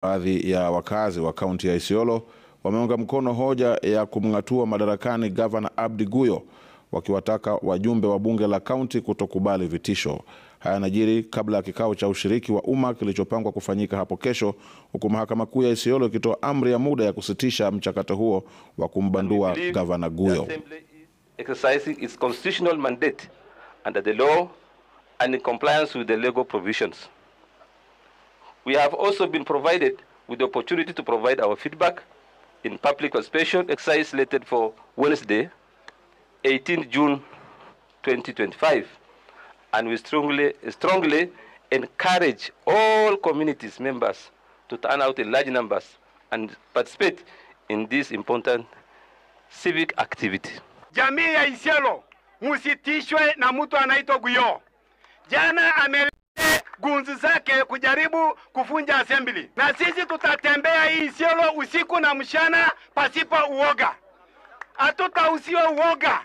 Baadhi ya wakazi wa kaunti ya Isiolo wameunga mkono hoja ya kumng'atua madarakani Gavana Abdi Guyo, wakiwataka wajumbe wa bunge la kaunti kutokubali vitisho. Haya yanajiri kabla ya kikao cha ushiriki wa umma kilichopangwa kufanyika hapo kesho, huku mahakama kuu ya Isiolo ikitoa amri ya muda ya kusitisha mchakato huo wa kumbandua Gavana Guyo. Exercising its constitutional mandate under the law and in compliance with the legal provisions. We have also been provided with the opportunity to provide our feedback in public participation exercise slated for Wednesday, 18 June 2025, and we strongly encourage all communities members to turn out in large numbers and participate in this important civic activity. Jamii ya Isiolo musitishwe na mtu anaitwa Guyo. Jana gunzi zake kujaribu kufunja assembly. Na sisi tutatembea hii Isiolo usiku na mchana pasipo uoga. Hatutausiwa uoga.